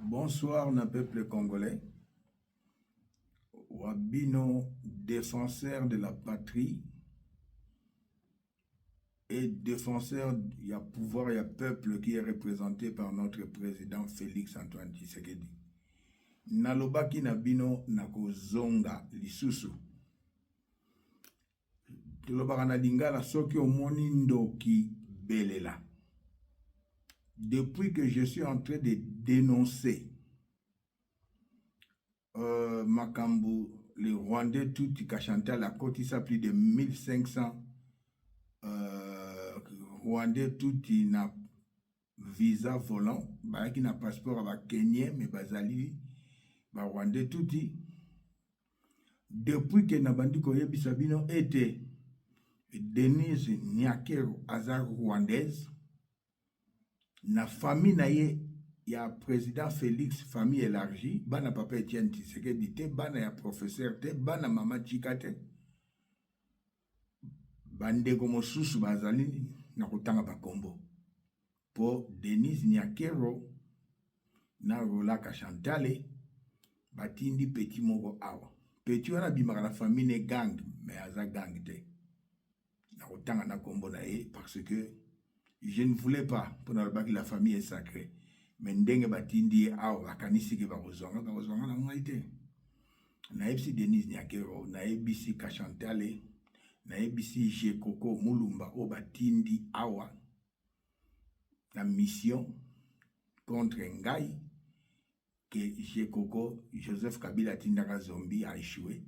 Bonsoir, na peuple congolais. Wabino, défenseur de la patrie et défenseur, il y a pouvoir, il y a peuple qui est représenté par notre président Félix Antoine Tshisekedi. Nalobaki nabino nakozonga lisusu. Tolobaka na lingala soki omoni ndoki belela. Depuis que je suis en train de dénoncer Makambu, les Rwandais, tout Chantal a cotisa plus de 1500 Rwandais, tout na visa volant, qui na passeport à Kenya, mais bazali, Rwandais, tout. Depuis que Nabandi Koyebi Sabino était Denise Nyakero Azar rwandaise, na famille naye ya président Félix famille élargie, bana papa Etienne Tshisekedi te, bana ya professeur te, bana mama Chikate, bandeko mosusu bazali na kotanga bakombo. Po Denise Nyakero na Rolaka Chantale batindi petit moko awa. Petit wana bimaka na famille ne gang, mais aza gang te. Na kotanga na kombo na ye parce que je ne voulais pas pour que la famille est sacrée. Mais ndenge batindi awa bakanisi ke bakozonga na mwaite. Na ebisi Denise Nyakero, na ebisi Kachantale, na ebisi Jekoko Mulumba o batindi awa la mission contre Ngai que Jekoko Joseph Kabila tindaka zombie a échoué.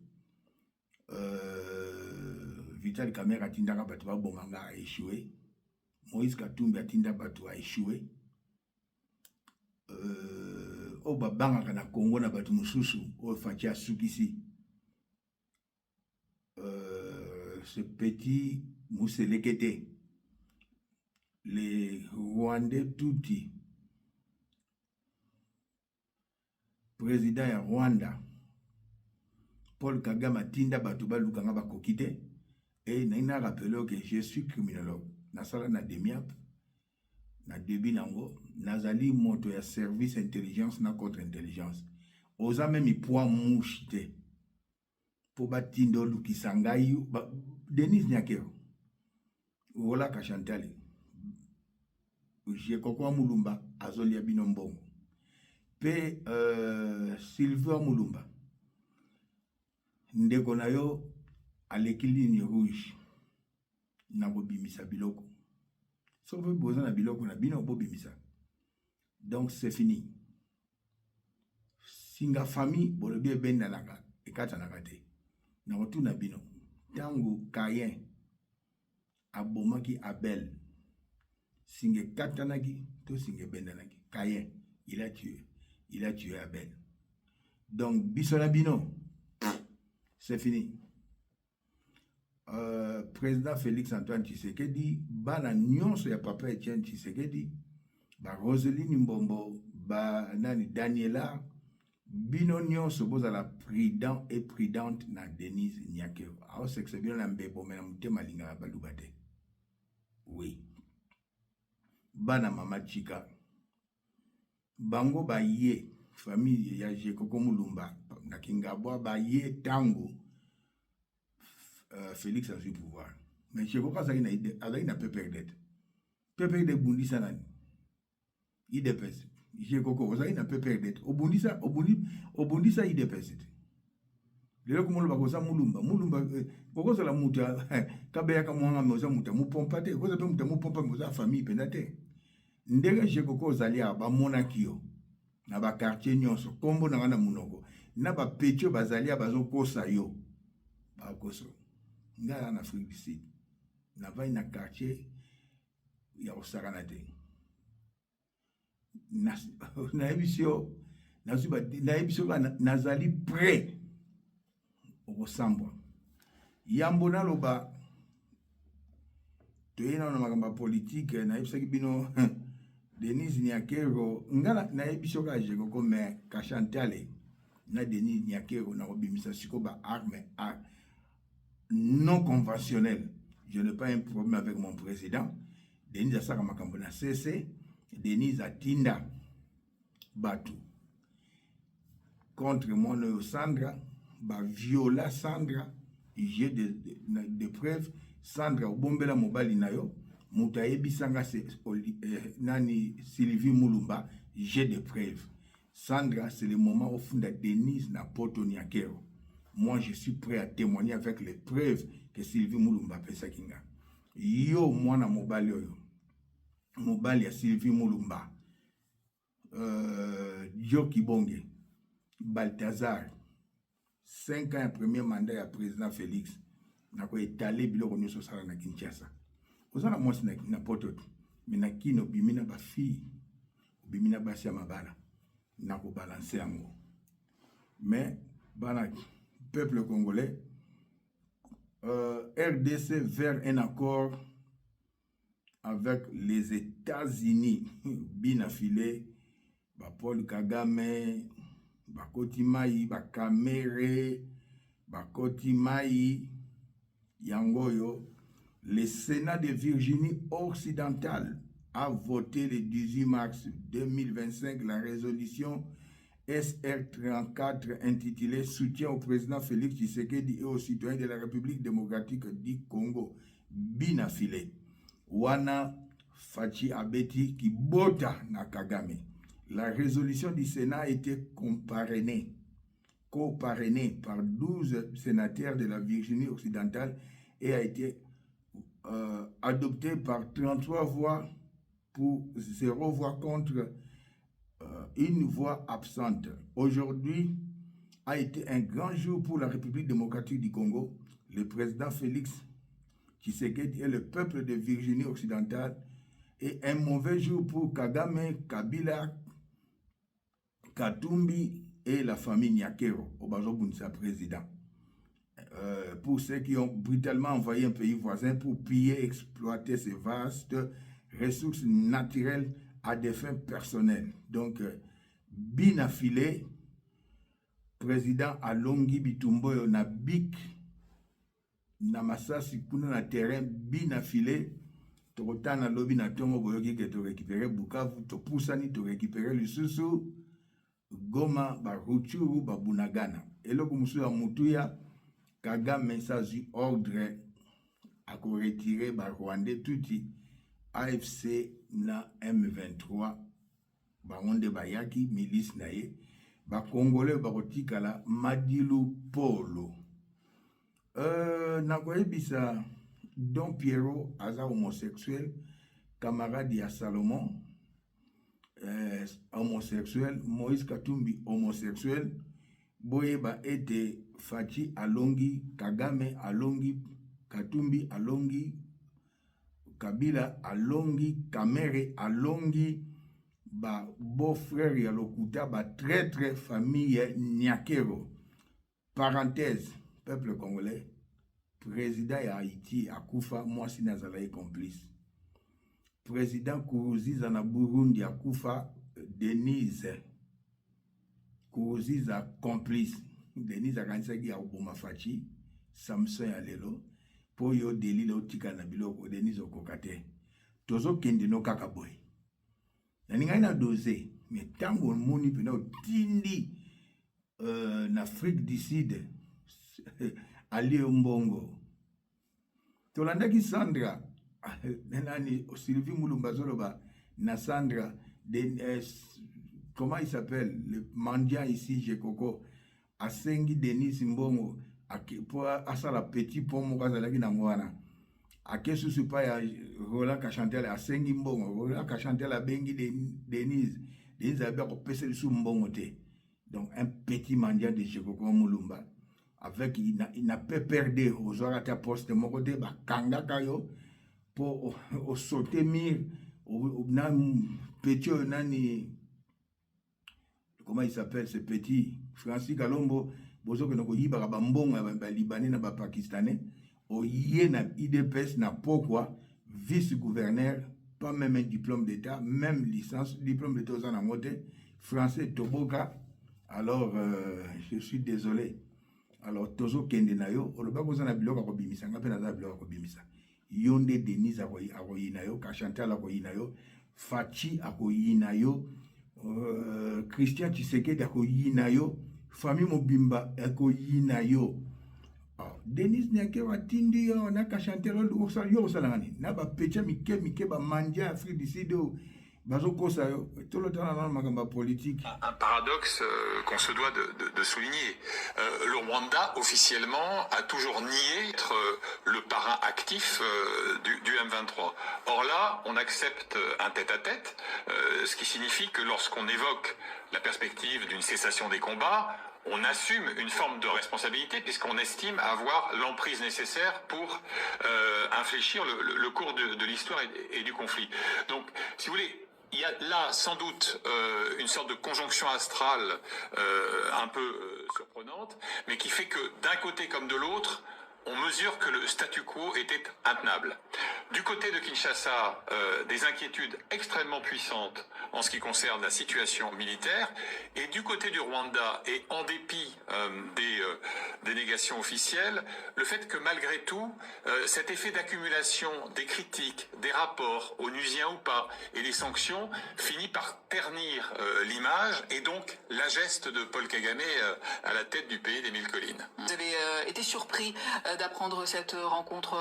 Vital Kamerhe tindaka batu ba bomanga a échoué. Moïse Katumbi atinda batu a échoué. O babanga na Congo na batu mususu o Fatia Sukisi. Ce petit Mousselekete, les Rwandais touti, président ya Rwanda, Paul Kagame tinda batuba lukanga bakokite, et naina rappelé que je suis criminologue. Nasala na demiap, na debi nango, nazali moto ya service intelligence na contre-intelligence. Oza même poa mouchite. Po batindo lukisangayu, Denise Nyakero, Rolaka Chantale, Jekoko Mulumba, Azolia Binombongo, Pe Sylvain Mulumba, ndeko na yo aleki ligne rouge, na bobimisa biloko. Sauf que besoin na biloko na bino bobimisa. Donc c'est fini. Singa famille, bolobi ben nalaka, ekata nakate. Na rotu na bino. Tango Caïn abomaki Abel, singe katanaki, to singe bendanaki. Caïn, il a tué Abel. Donc bisonabino, c'est fini. Président Félix Antoine Tshisekedi, bana nyonso ya papa Etienne Tshisekedi, ba Roseline Mbombo, ba nani Daniela, bino nyonso bozala prudent et prudente na Denise Nyakero. Ao sexe bino na mbebo mena mutema linga balubate. Oui. Bana mama Chika. Bango ba ye, famille ya Jekoko Mulumba, na Kingabwa ba ye tango Félix a su pouvoir. Mais Jekoko azali na PPRD. PPRD bundisa nani. IDPS. Jekoko azali na PPRD. Obundisa IDPS. Lelo kumolo bakosa mulumba kokosa la muta kabeya ka mwanga moza muta mupompa te koza pe muta mupompa moza famille pendate ndenge Jekoko zali ba monakio na ba quartier nyonso kombo na ngana munoko na ba petio bazali bazo kosa yo ba koso ngala na Afrique du Sud na vai na quartier ya osakana te na ebisio nazali prêt au sambwa yambo na loba toyena na makamba politique na ebisaki bino Denise Nyakero ngala na ebisio ka Jekoko me Kachantale na Denise Nyakero na obimisa siko ba arme non conventionnelle. Je n'ai pas un problème avec mon président. Denise asaka makambo na CC, Denise atinda batu contre mon Sandra, ba viola Sandra, j'ai des preuves. Sandra obombela mobali na yo, muta yebisanga se nani Sylvie Mulumba, j'ai des preuves. Sandra, c'est le moment où funda Denise na poto Niakero. Moi, je suis prêt à témoigner avec les preuves que Sylvie Mulumba pesa kinga. Yo mwana mobali oyo. Mobali ya Sylvie Mulumba. Dioki Bonge. Balthazar. 5 ans premier mandat ya président Félix. Nako étalé biloko nyonso sala na Kinshasa. Ozana mwasi na poto. Mais kino bimina ba fille. Bimina basi ya mabala. Nako balancer yango. Mais bana peuple congolais, RDC vers un accord avec les États-Unis. Binafilé, Paul Kagame, Bakotimaï, Bakamere, Bakotimaï, Yangoyo. Le Sénat de Virginie occidentale a voté le 18 mars 2025 la résolution SR34 intitulé Soutien au président Félix Tshisekedi et aux citoyens de la République démocratique du Congo. Binafilé. Wana Fachi Abeti Kibota na Kagame. La résolution du Sénat a été co-parrainée par 12 sénateurs de la Virginie occidentale et a été adoptée par 33 voix pour 0 voix contre une voix absente. Aujourd'hui a été un grand jour pour la République démocratique du Congo. Le président Félix Tshisekedi et le peuple de Virginie occidentale, et un mauvais jour pour Kagame, Kabila, Katumbi et la famille Niakero, Obazobunsa président. Pour ceux qui ont brutalement envoyé un pays voisin pour piller, exploiter ces vastes ressources naturelles à des fins personnelles. Donc, binafilé, président Alongi Bitumboyo na Bik, na Masasi kuna na terrain binafilé, tokotana lobi na tongo boyoki ke to récupérer Bukavu, to pusani to récupérer Lisusu, Goma, ba Rutshuru, ba Bunagana. Eloko musu ya mutuya, Kagame sazi ordre à retirer ba Rwandais touti AFC na M23 bangonde bayaki milice na ye ba Congolais ba kotikala Madilu Polo. Nakoyebisa Don Pierrot aza homosexuel, camarade ya Salomon homosexuel, Moïse Katumbi homosexuel, boyeba ete Fachi alongi, Kagame alongi, Katumbi alongi, Kabila alongi, Kamere alongi, ba beau-frère ya Lokuta, ba traître famille Niakero. Parenthèse, peuple congolais, président ya Haïti akufa, mwasi nazalaye complice. Président Kourouziza na Burundi akufa, Denise Kourouziza complice. Denise akanisaki ya Oboma Fachi, Samson ya lelo, po yo delile otika na biloko, Denise okokate. Tozo kende no kakaboy. Naningai na doze, mais tango moni pena otindi na Afrique du Sud, Ali Mbongo. Tolandaki Sandra, nani Sylvie Mulumba Zoloba, na Sandra, comment il s'appelle, le mendiant ici, Jekoko, Asengi Denis Mbongo, pour asala petit pomme kazalaki na mwana. Akesu supa ya Roland Kachantela, Asengi Mbongo, Roland Kachantela bengi Denise abia ko pese su Mbongo te. Donc un petit mendiant de Jekoko Mulumba. Avec il n'a pas perdu aux orata poste mon côté ba kanga kayo pour au sauter mir au petit nani, comment il s'appelle ce petit Francis Kalombo bozo que noko yiba ba mbonga ba libanais na ba pakistanais au yena IDPS na pourquoi vice-gouverneur, pas même un diplôme d'état, même licence diplôme d'état aux en moté français Toboka. Alors je suis désolé. Alors tozo kende na yo oloba kozana biloko ko bimisa ngape na za biloko ko bimisa yonde Denise akoyina yo, Kachantal akoyina yo, Fachi akoyina yo, Christian Tshisekedi akoyina yo, famille mobimba ekoyina yo. Denis Nyakero atindi yo na kachante lo osalangani na ba pecha mike ba manja Afrique du Sud bazo kosa yo tout le temps dans magamba politique. Un paradoxe qu'on se doit de souligner. Le Rwanda officiellement a toujours nié être le parrain actif du M23. Or là, on accepte un tête-à-tête, ce qui signifie que lorsqu'on évoque la perspective d'une cessation des combats, on assume une forme de responsabilité puisqu'on estime avoir l'emprise nécessaire pour infléchir le cours de l'histoire et du conflit. Donc, si vous voulez, il y a là sans doute une sorte de conjonction astrale un peu surprenante, mais qui fait que d'un côté comme de l'autre, on mesure que le statu quo était intenable. Du côté de Kinshasa, des inquiétudes extrêmement puissantes en ce qui concerne la situation militaire, et du côté du Rwanda, et en dépit des dénégations officielles, le fait que malgré tout, cet effet d'accumulation des critiques, des rapports, onusiens ou pas, et des sanctions, finit par ternir l'image, et donc la geste de Paul Kagame à la tête du pays des mille collines. Vous avez été surpris d'apprendre cette rencontre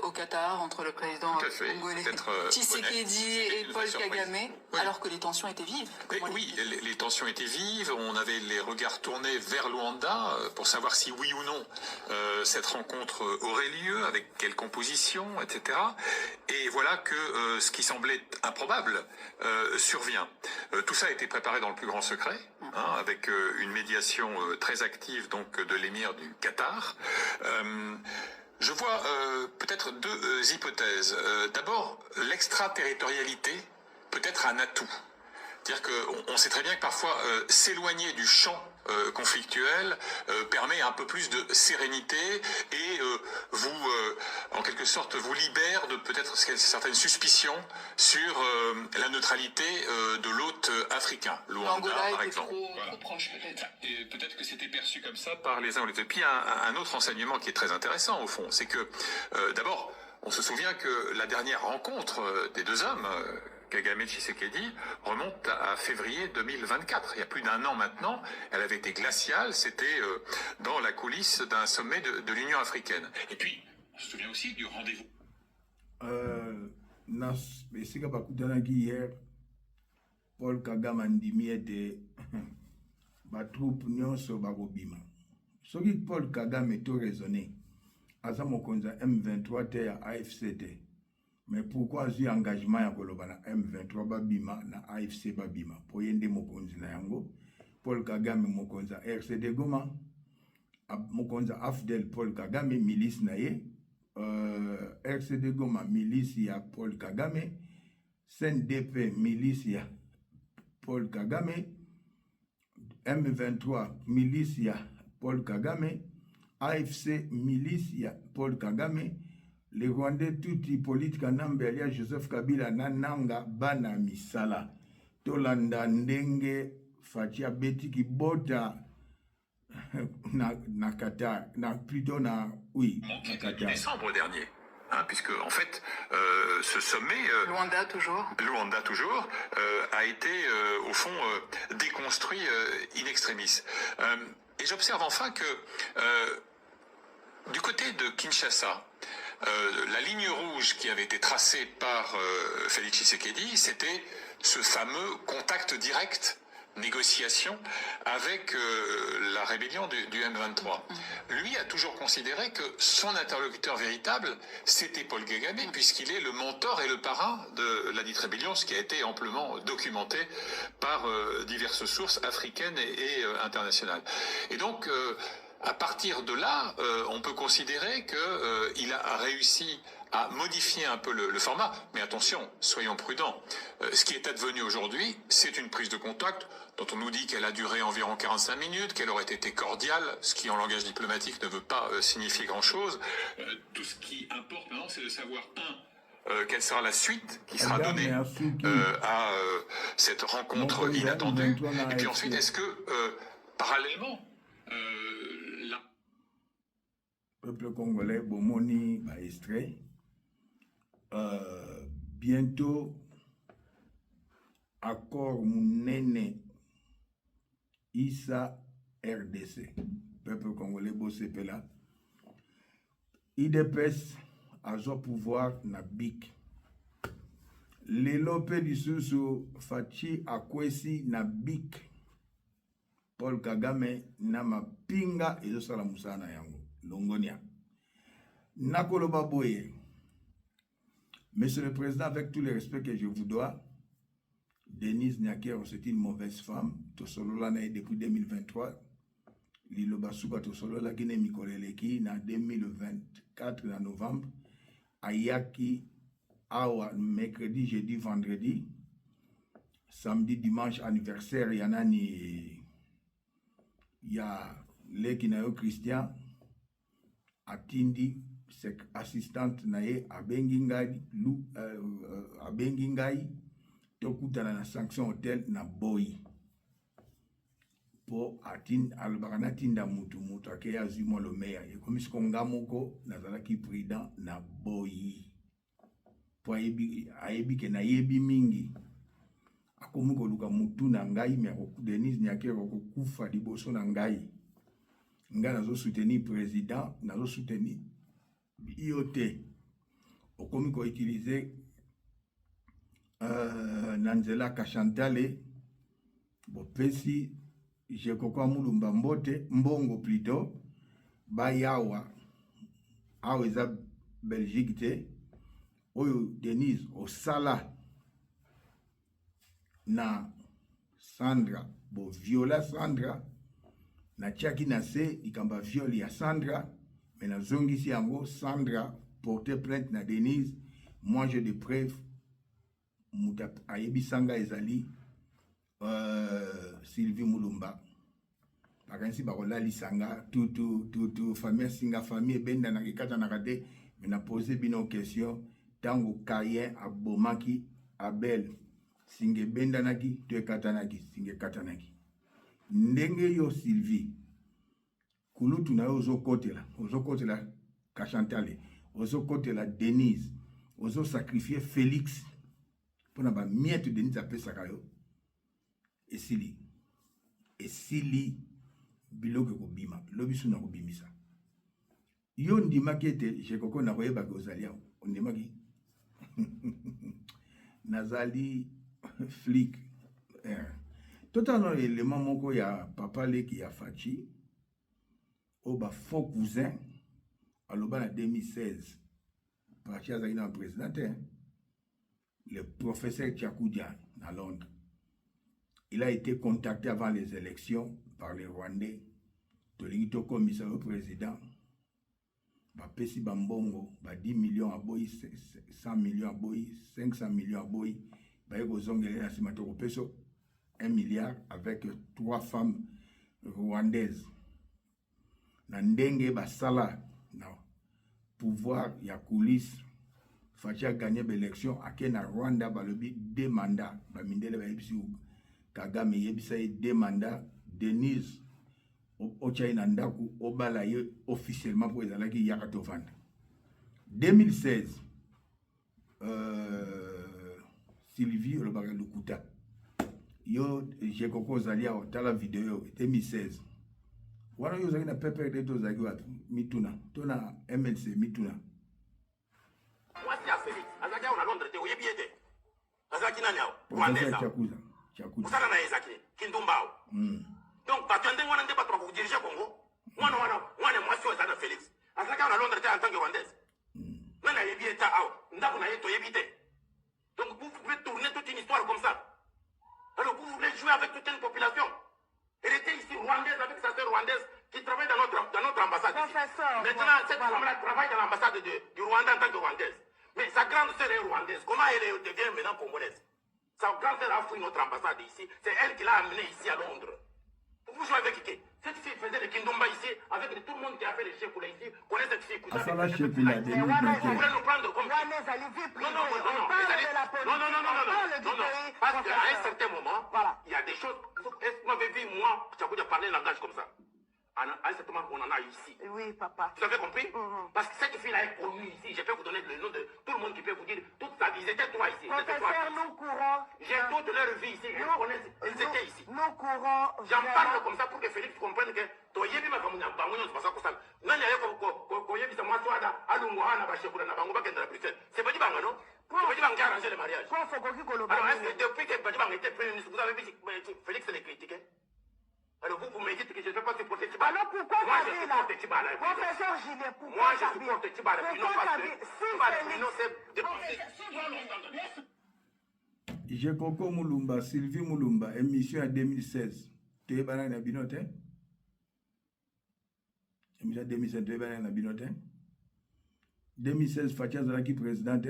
au Qatar entre le président congolais Tshisekedi et Paul Kagame, alors que les tensions étaient vives. Oui, les tensions étaient vives, on avait les regards tournés vers Luanda pour savoir si oui ou non cette rencontre aurait lieu, avec quelle composition, etc. Et voilà que ce qui semblait improbable survient. Tout ça a été préparé dans le plus grand secret, avec une médiation très active donc de l'émir du Qatar. Je vois peut-être deux hypothèses. D'abord, l'extraterritorialité peut être un atout. C'est-à-dire qu'on sait très bien que parfois s'éloigner du champ conflictuel permet un peu plus de sérénité et en quelque sorte vous libère de peut-être certaines suspicions sur la neutralité de l'hôte africain, Luanda par exemple. Trop proche peut-être. Et peut-être que c'était perçu comme ça par les uns ou les autres. Et puis un autre enseignement qui est très intéressant au fond, c'est que d'abord on se souvient que la dernière rencontre des deux hommes, Kagame et Tshisekedi, remonte à février 2024. Il y a plus d'un an maintenant, elle avait été glaciale, c'était dans la coulisse d'un sommet de l'Union africaine. Et puis, on se souvient aussi du rendez-vous. Esika bakutanaki hier, Paul Kagame andimi ete batroupe nyonso bakobima. Soki Paul Kagame to raisonné, aza mokonza M23 te ya AFC te. Mais pourquoi j'ai engagement ya koloba na M23 babima na AFC babima? Po yende mokonzi na yango, Paul Kagame mokonza RCD Goma, mokonza Afdel Paul Kagame milice na ye, RCD Goma milice ya Paul Kagame, CNDP milice ya Paul Kagame, M23 milice ya Paul Kagame, AFC milice ya Paul Kagame. Les Rwandais tuti politika nambe alia Joseph Kabila na nanga bana misala tolanda ndenge fatia beti ki bota na Qatar, plutôt na Qatar. Décembre dernier. Puisque en fait ce sommet Luanda toujours a été au fond déconstruit in extremis. Et j'observe enfin que du côté de Kinshasa, la ligne rouge qui avait été tracée par Félix Tshisekedi, c'était ce fameux contact direct, négociation avec la rébellion du M23. Lui a toujours considéré que son interlocuteur véritable, c'était Paul Kagame, puisqu'il est le mentor et le parrain de la dite rébellion, ce qui a été amplement documenté par diverses sources africaines et internationales. Et donc, à partir de là, on peut considérer qu'il a réussi à modifier un peu le format. Mais attention, soyons prudents. Ce qui est advenu aujourd'hui, c'est une prise de contact dont on nous dit qu'elle a duré environ 45 minutes, qu'elle aurait été cordiale, ce qui en langage diplomatique ne veut pas signifier grand-chose. Tout ce qui importe maintenant, c'est de savoir, quelle sera la suite qui sera donnée à cette rencontre inattendue. Et puis ensuite, est-ce que, parallèlement, peuple congolais, bomoni, extrait. Bientôt, accord Mounene Issa RDC, peuple congolais bosepe là. IDPS a son pouvoir na BIC. Lelo pe lisusu Faci akwesi na BIC. Paul Kagame na mapinga ezosala musana yango. Longonia. Nakoloba boye. Monsieur le Président, avec tout le respect que je vous dois, Denise Nyakero, c'est une mauvaise femme. Tosolola na depuis 2023. Lilo Basuka Tosolola Guinée Mikoleleki na 2024 en novembre. Ayaki awa mercredi, jeudi, vendredi. Samedi, dimanche, anniversaire, yanani ya leki na yo Christian atindi assistante na ye abengi ngai tokutana na sanction hotel na boyi po alobaka natinda mutu ake azwi mo lomeya ekomisi konga moko nazalaki prudent na boyi po ayebi ke nayebi mingi akomi koluka mutu na ngai me Denise Nyakero kokufa liboso na ngai nazo soutenir président nazo soutenir IOT okomi ko utiliser Nanzela Kashantale bopesi Jekoko Mulumba Mbote Mbongo plutôt bayawa aweza Belgique te oyo Denise osala na Sandra bo viola Sandra na tiaki na se ikamba violi ya Sandra mais na zongisi yango Sandra porter plainte na Denise. Moi j'ai des preuves muta ayebisanga ezali Sylvie Mulumba bakanisi bakola lisanga tout famille singa famille benda na kikata na kate mais na poser bino question tango Kayen abomaki Abel singe benda naki to ekatanaki singe katanaki ndenge yo Sylvie kulutu na yo ozokotela Kashantale ozokotela Denise ozo sacrifier Félix pona ba miette Denise apesaka yo esili biloko kobima lobisu na kobimisa yo ndimaki ete Jekoko na koyeba ke ozali awo ondimaki nazali flic totalement l'élément moko ya papa leki ya Faci o ba faux cousin aloba na 2016 Faci azali na président le professeur Tchakoudia à Londres. Il a été contacté avant les élections par les Rwandais. Tolingito commissaire au président. Ba pesi bambongo, ba 10 millions à boy, 100 millions à boy, 500 millions à boy. Ba yego zongele na simatoko peso 1 milliard avec 3 femmes rwandaises. Na ndenge ba sala na pouvoir ya coulisse. Faci a gagné l'élection à Kenya Rwanda balobi 2 mandats. Ba mindele ba yebisi Kagame yebisa 2 mandats. Denise Ochai Nandaku obala ye officiellement pour ezalaki Yakatovanda. 2016 Sylvie Olobaka Lukuta yo Jekoko zalia otala vidéo 2016 wana yo zaki na pepe de to zaki watu mituna tona MLC mituna wasi ya Félix azaki na Londres te oyebiete azaki nani awo Rwanda chakuza usana na ezaki kindumbao donc batende ngwana nde batwa ko diriger Congo mwana mwasi wa zana Félix azaki na Londres te en tant que Rwandais nana yebieta awo ndako na yeto yebite donc vous pouvez tourner toute une histoire comme ça alors vous voulez jouer avec toute une population. Elle était ici rwandaise avec sa sœur rwandaise qui travaille dans notre ambassade. Maintenant, cette femme-là travaille dans l'ambassade du Rwanda en tant que rwandaise. Mais sa grande sœur est rwandaise. Comment elle devient maintenant congolaise? Sa grande sœur a fouillé notre ambassade ici. C'est elle qui l'a amenée ici à Londres. Vous jouez avec qui? Cette fille faisait le Kindumba ici, avec tout le monde qui a fait les Chekoula ici. Connaît cette fille. Vous voulez nous prendre comme ça? Non. Parce qu'à un certain moment, il y a des choses. Est-ce que vous m'avez vu, moi, Tchakoudi, parler langage comme ça? à ce moment on en a ici. Oui, papa. Vous avez compris? Parce que cette fille-là est connue ici. Je peux vous donner le nom de tout le monde qui peut vous dire toute sa vie. Ils étaient trois ici. Professeur, nous courons. J'ai toute leur vie ici. Ils étaient ici. Nous courons. J'en parle comme ça pour que Félix comprenne que toyebi makamuna bango nyonso basa kosala. Nani ayo koyebisa mwasi wana alungwa na bashekula na bango bakenda na Bruxelles. C'est pas dit banga non? C'est pas dit banga arranger le mariage. Alors est-ce que depuis que Badi Banga était premier ministre, vous avez vu Félix les critiquer? Alors vous me dites que je ne peux pas supporter Tibala. Alors pourquoi moi je supporte Tibala. Professeur Gilet, pourquoi moi je supporte Tibala. Non parce que Tibala, non c'est dépensé. Je Coco Moulumba, Sylvie Moulumba, émission en 2016. Tu es banane na binote? Émission 2016, tu es banane na binote? 2016, Fatia Zalaki présidente.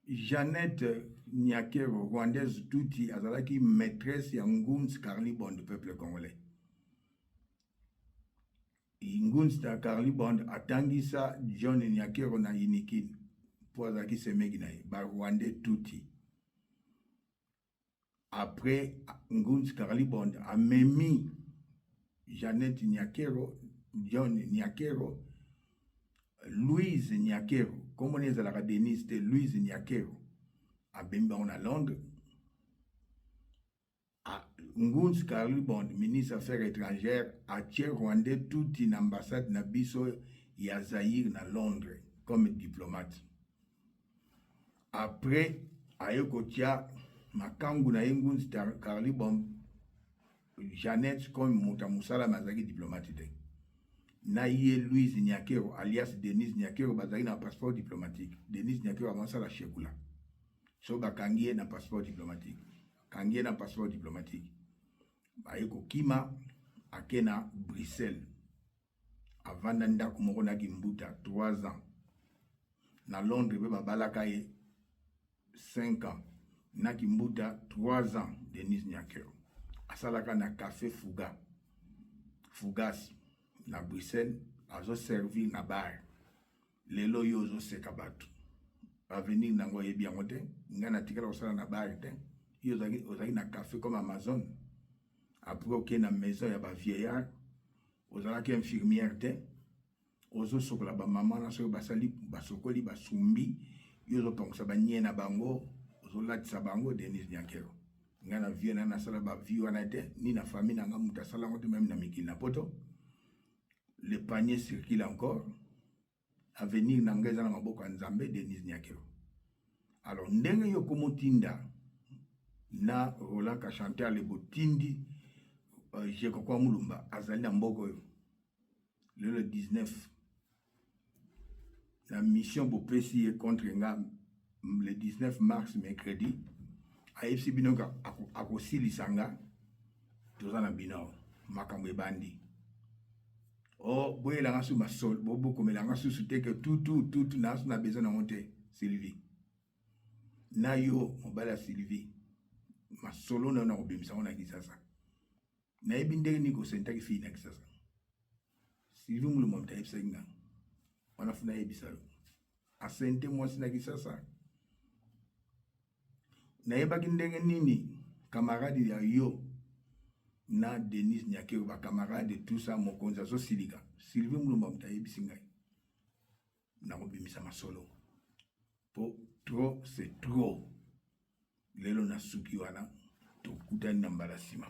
Jeannette Nyakero, rwandaise Touti, Azalaki maîtresse ya Nguns Carly-Bond du peuple congolais. Nguns Carly-Bond atangisa John Nyakero na Inikin pour Azalaki semegi na ba rwandais Touti. Après, Nguns Carly-Bond a memi Jeannette Nyakero, John Nyakero, Louise Nyakero, comme on est à la Denise de Louise Nyakero, à Bemba à Londres, à Nguns Carly-Bond, ministre des Affaires étrangères, à Tchè Rwandais, toute une ambassade na biso ya Zaïre na Londres, comme diplomate. Après, à Yokotia, Makangu na Nguns Carly-Bond, Jeannette comme Moutamoussala Mazaki diplomate. Naïe Louise Nyakero, alias Denise Nyakero, bazali na passeport diplomatique. Denise Nyakero avança la Chekula. Soba Kangie na passeport diplomatique. Kangie na passeport diplomatique. Baeko Kima, Akena Bruxelles. Avant Nanda Kumorona Kimbuta, 3 ans. Na Londres, Beba Balakaye, 5 ans. Na Kimbuta, 3 ans. Denise Nyakero. Asalaka na Café Fugas. Na Bruxelles, azo servir na bar. Lelo yo zo seka batu. Avenir nango yebi yango te, ngana tikala osala na bar te. Yo ozaki na café comme Amazon. Après oke na maison ya ba vieillard, ozalaki infirmière te. Ozo sokola ba maman na so basali basokoli basumbi, yo zo pongsa ba nye na bango, ozo latisa bango Denise Nyakero. Ngana vie na sala ba vie wana te, ni na famille na nga muta sala ngote même na mikili na poto. Le panier circule encore. Avenir Nangeza na maboko Nzambe Denise Nyakero. Alors, ndenge yo komotinda na Roland Kashantel le botindi je Coco Moulumba azali na mboko yo. Le 19. La mission pour PCI contre nga le 19 mars mercredi. AFC Binoka akosili sanga. Tozana bino makambo bandi. Oh, boye la ngasu masol, bobo comme la ngasu soute que tout na besoin de monter Sylvie. Na yo mobala Sylvie. Masolo na obimisa ona kisasa. Na ebinde ni ko senta ki fi na kisasa. Sylvie mulu monta esenga. Wana funa ebisa. Asente mwasi na kisasa. Na ebaki ndenge nini camarade ya yo na Denise Nyakero ba camarade de tout ça mokonza so silika Sylvie Moulumba mutayebi ngai na kobimisa masolo po trop c'est trop lelo na suki wana to kutani na mbala sima.